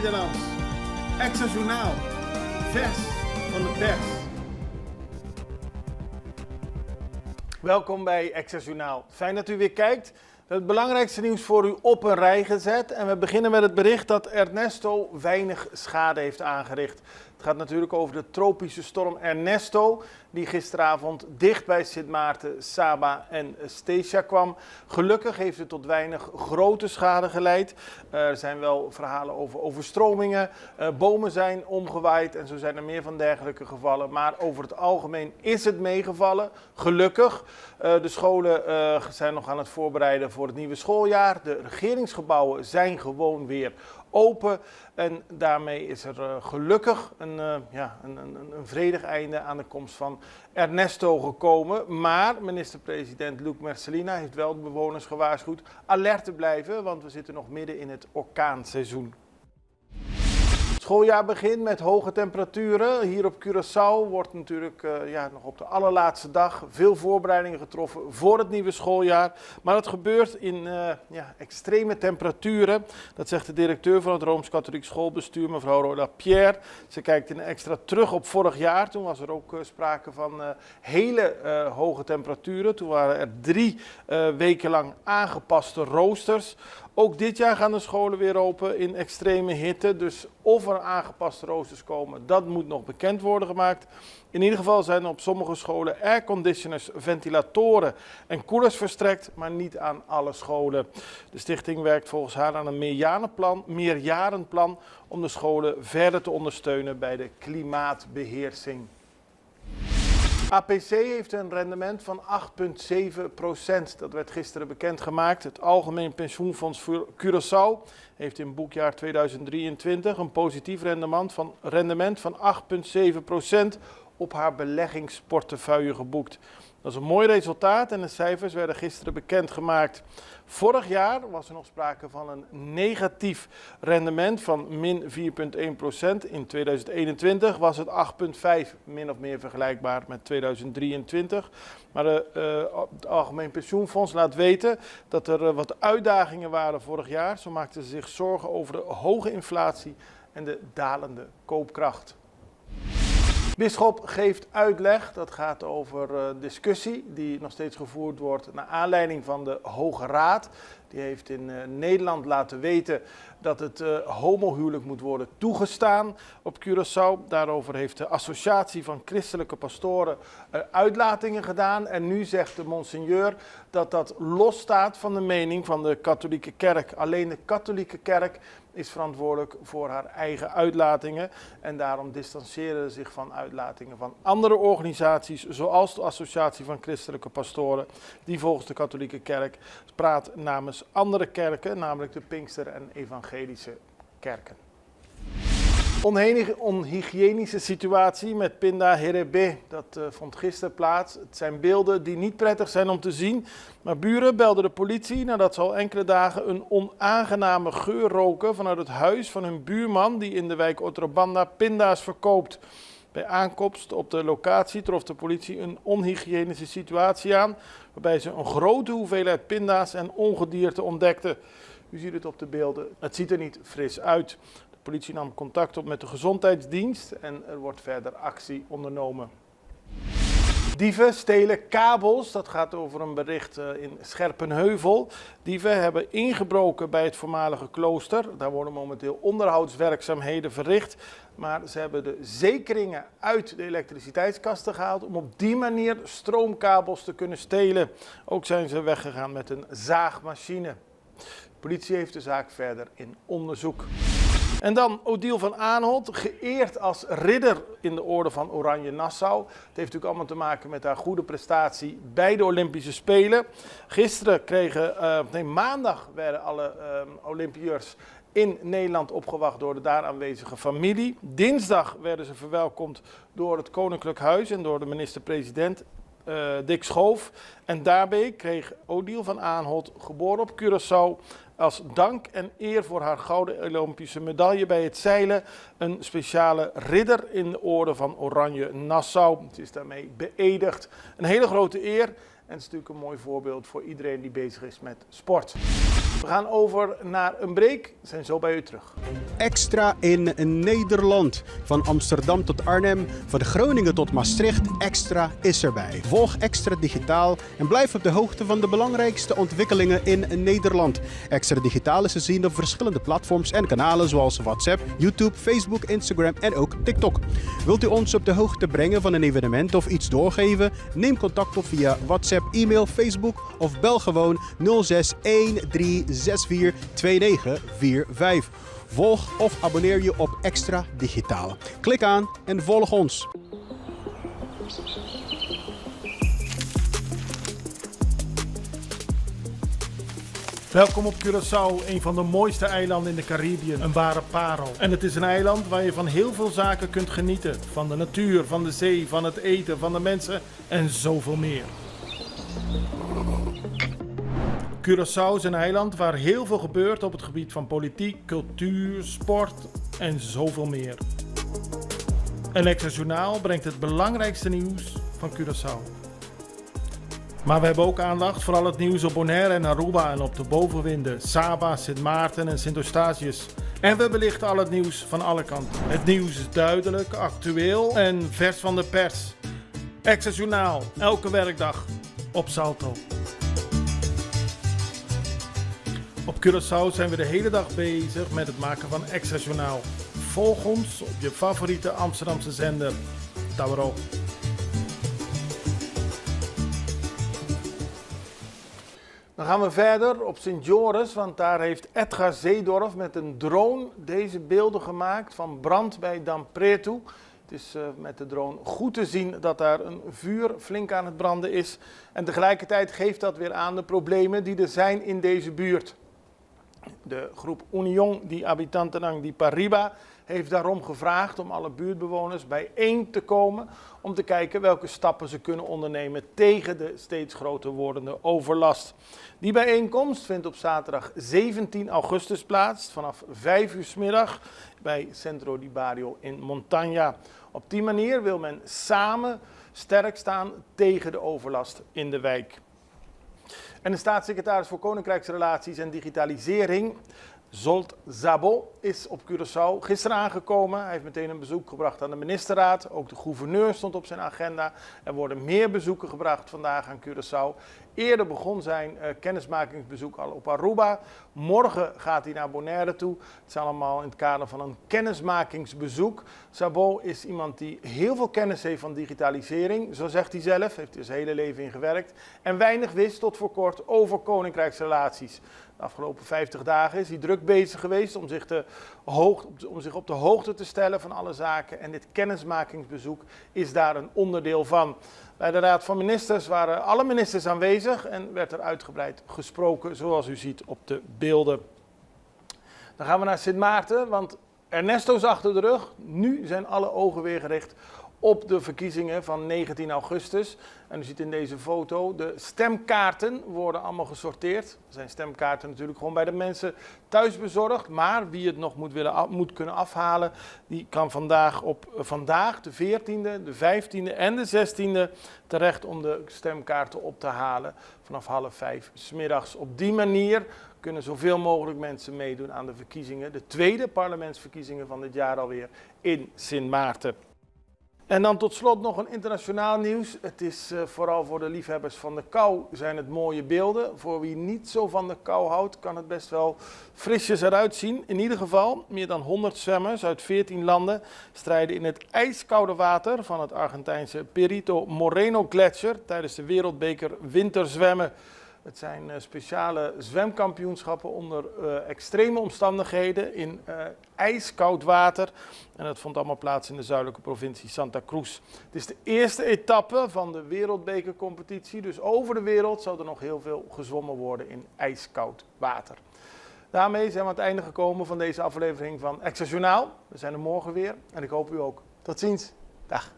Nederlands. Extra Journaal. Vers van de pers. Welkom bij Extra Journaal. Fijn dat u weer kijkt. Het belangrijkste nieuws voor u op een rij gezet. En we beginnen met het bericht dat Ernesto weinig schade heeft aangericht. Het gaat natuurlijk over de tropische storm Ernesto, die gisteravond dicht bij Sint Maarten, Saba en Stesia kwam. Gelukkig heeft het tot weinig grote schade geleid. Er zijn wel verhalen over overstromingen, bomen zijn omgewaaid en zo zijn er meer van dergelijke gevallen. Maar over het algemeen is het meegevallen, gelukkig. De scholen zijn nog aan het voorbereiden voor het nieuwe schooljaar. De regeringsgebouwen zijn gewoon weer open en daarmee is er gelukkig een vredig einde aan de komst van Ernesto gekomen. Maar minister-president Luc Merselina heeft wel de bewoners gewaarschuwd alert te blijven, want we zitten nog midden in het orkaanseizoen. Het schooljaar begint met hoge temperaturen. Hier op Curaçao wordt natuurlijk nog op de allerlaatste dag veel voorbereidingen getroffen voor het nieuwe schooljaar. Maar dat gebeurt in extreme temperaturen. Dat zegt de directeur van het Rooms-Katholiek Schoolbestuur, mevrouw Roda Pierre. Ze kijkt in extra terug op vorig jaar. Toen was er ook sprake van hele hoge temperaturen. Toen waren er 3 weken lang aangepaste roosters. Ook dit jaar gaan de scholen weer open in extreme hitte, dus of er aangepaste roosters komen, dat moet nog bekend worden gemaakt. In ieder geval zijn er op sommige scholen airconditioners, ventilatoren en koelers verstrekt, maar niet aan alle scholen. De stichting werkt volgens haar aan een meerjarenplan om de scholen verder te ondersteunen bij de klimaatbeheersing. APC heeft een rendement van 8,7%. Dat werd gisteren bekendgemaakt. Het Algemeen Pensioenfonds voor Curaçao heeft in boekjaar 2023 een positief rendement van 8,7% op haar beleggingsportefeuille geboekt. Dat is een mooi resultaat en de cijfers werden gisteren bekendgemaakt. Vorig jaar was er nog sprake van een negatief rendement van min 4,1%. In 2021 was het 8,5%, min of meer vergelijkbaar met 2023. Maar het Algemeen Pensioenfonds laat weten dat er wat uitdagingen waren vorig jaar. Zo maakten ze zich zorgen over de hoge inflatie en de dalende koopkracht. Bisschop geeft uitleg, dat gaat over discussie die nog steeds gevoerd wordt naar aanleiding van de Hoge Raad. Die heeft in Nederland laten weten dat het homohuwelijk moet worden toegestaan op Curaçao. Daarover heeft de Associatie van Christelijke Pastoren uitlatingen gedaan. En nu zegt de monseigneur dat dat losstaat van de mening van de katholieke kerk. Alleen de katholieke kerk is verantwoordelijk voor haar eigen uitlatingen. En daarom distancieren ze zich van uitlatingen van andere organisaties, zoals de Associatie van Christelijke Pastoren, die volgens de katholieke kerk praat namens andere kerken, namelijk de Pinkster- en Evangelische kerken. Onhygiënische situatie met Pinda Herebe, dat vond gisteren plaats. Het zijn beelden die niet prettig zijn om te zien, maar buren belden de politie nadat ze al enkele dagen een onaangename geur roken vanuit het huis van hun buurman die in de wijk Otrobanda pinda's verkoopt. Bij aankomst op de locatie trof de politie een onhygiënische situatie aan, waarbij ze een grote hoeveelheid pinda's en ongedierte ontdekten. U ziet het op de beelden, het ziet er niet fris uit. De politie nam contact op met de gezondheidsdienst en er wordt verder actie ondernomen. Dieven stelen kabels, dat gaat over een bericht in Scherpenheuvel. Dieven hebben ingebroken bij het voormalige klooster. Daar worden momenteel onderhoudswerkzaamheden verricht. Maar ze hebben de zekeringen uit de elektriciteitskasten gehaald om op die manier stroomkabels te kunnen stelen. Ook zijn ze weggegaan met een zaagmachine. De politie heeft de zaak verder in onderzoek. En dan Odile van Aanholt, geëerd als ridder in de orde van Oranje Nassau. Het heeft natuurlijk allemaal te maken met haar goede prestatie bij de Olympische Spelen. Maandag werden alle Olympiërs in Nederland opgewacht door de daar aanwezige familie. Dinsdag werden ze verwelkomd door het Koninklijk Huis en door de minister-president Dick Schoof. En daarbij kreeg Odile van Aanholt, geboren op Curaçao, als dank en eer voor haar gouden Olympische medaille bij het zeilen een speciale ridder in de orde van Oranje Nassau. Ze is daarmee beëdigd. Een hele grote eer en het is natuurlijk een mooi voorbeeld voor iedereen die bezig is met sport. We gaan over naar een break. We zijn zo bij u terug. Extra in Nederland. Van Amsterdam tot Arnhem, van Groningen tot Maastricht. Extra is erbij. Volg Extra Digitaal en blijf op de hoogte van de belangrijkste ontwikkelingen in Nederland. Extra Digitaal is te zien op verschillende platforms en kanalen zoals WhatsApp, YouTube, Facebook, Instagram en ook TikTok. Wilt u ons op de hoogte brengen van een evenement of iets doorgeven? Neem contact op via WhatsApp, e-mail, Facebook of bel gewoon 0613642945. Volg of abonneer je op Extra Digitaal. Klik aan en volg ons. Welkom op Curaçao, een van de mooiste eilanden in de Caribiën. Een ware parel. En het is een eiland waar je van heel veel zaken kunt genieten. Van de natuur, van de zee, van het eten, van de mensen en zoveel meer. Curaçao is een eiland waar heel veel gebeurt op het gebied van politiek, cultuur, sport en zoveel meer. En Extra Journaal brengt het belangrijkste nieuws van Curaçao. Maar we hebben ook aandacht voor al het nieuws op Bonaire en Aruba en op de bovenwinden, Saba, Sint Maarten en Sint Eustatius. En we belichten al het nieuws van alle kanten. Het nieuws is duidelijk, actueel en vers van de pers. Extra Journaal, elke werkdag op Salto. Op Curaçao zijn we de hele dag bezig met het maken van Extra Journaal. Volg ons op je favoriete Amsterdamse zender, Tauro. Dan gaan we verder op Sint Joris, want daar heeft Edgar Zeedorf met een drone deze beelden gemaakt van brand bij Dam Preto. Het is met de drone goed te zien dat daar een vuur flink aan het branden is. En tegelijkertijd geeft dat weer aan de problemen die er zijn in deze buurt. De groep Union di Habitanten di Parriba heeft daarom gevraagd om alle buurtbewoners bijeen te komen om te kijken welke stappen ze kunnen ondernemen tegen de steeds groter wordende overlast. Die bijeenkomst vindt op zaterdag 17 augustus plaats vanaf 5 uur 's middag bij Centro di Barrio in Montagna. Op die manier wil men samen sterk staan tegen de overlast in de wijk. En de staatssecretaris voor Koninkrijksrelaties en Digitalisering, Zsolt Szabó, is op Curaçao gisteren aangekomen. Hij heeft meteen een bezoek gebracht aan de ministerraad. Ook de gouverneur stond op zijn agenda. Er worden meer bezoeken gebracht vandaag aan Curaçao. Eerder begon zijn kennismakingsbezoek al op Aruba. Morgen gaat hij naar Bonaire toe. Het is allemaal in het kader van een kennismakingsbezoek. Szabó is iemand die heel veel kennis heeft van digitalisering. Zo zegt hij zelf, heeft hij zijn hele leven in gewerkt. En weinig wist tot voor kort over koninkrijksrelaties. De afgelopen 50 dagen is hij druk bezig geweest om zich op de hoogte te stellen van alle zaken. En dit kennismakingsbezoek is daar een onderdeel van. Bij de Raad van Ministers waren alle ministers aanwezig en werd er uitgebreid gesproken, zoals u ziet op de beelden. Dan gaan we naar Sint Maarten, want Ernesto is achter de rug. Nu zijn alle ogen weer gericht op de verkiezingen van 19 augustus. En u ziet in deze foto, de stemkaarten worden allemaal gesorteerd. Er zijn stemkaarten natuurlijk gewoon bij de mensen thuis bezorgd. Maar wie het nog moet kunnen afhalen, die kan vandaag de 14e, de 15e en de 16e terecht om de stemkaarten op te halen. Vanaf 4:30 's middags. Op die manier kunnen zoveel mogelijk mensen meedoen aan de verkiezingen. De tweede parlementsverkiezingen van dit jaar alweer in Sint Maarten. En dan tot slot nog een internationaal nieuws. Het is vooral voor de liefhebbers van de kou zijn het mooie beelden. Voor wie niet zo van de kou houdt, kan het best wel frisjes eruit zien. In ieder geval, meer dan 100 zwemmers uit 14 landen strijden in het ijskoude water van het Argentijnse Perito Moreno Gletsjer tijdens de Wereldbeker Winterzwemmen. Het zijn speciale zwemkampioenschappen onder extreme omstandigheden in ijskoud water. En dat vond allemaal plaats in de zuidelijke provincie Santa Cruz. Het is de eerste etappe van de wereldbekercompetitie. Dus over de wereld zal er nog heel veel gezwommen worden in ijskoud water. Daarmee zijn we aan het einde gekomen van deze aflevering van Extra Journaal. We zijn er morgen weer en ik hoop u ook. Tot ziens. Dag.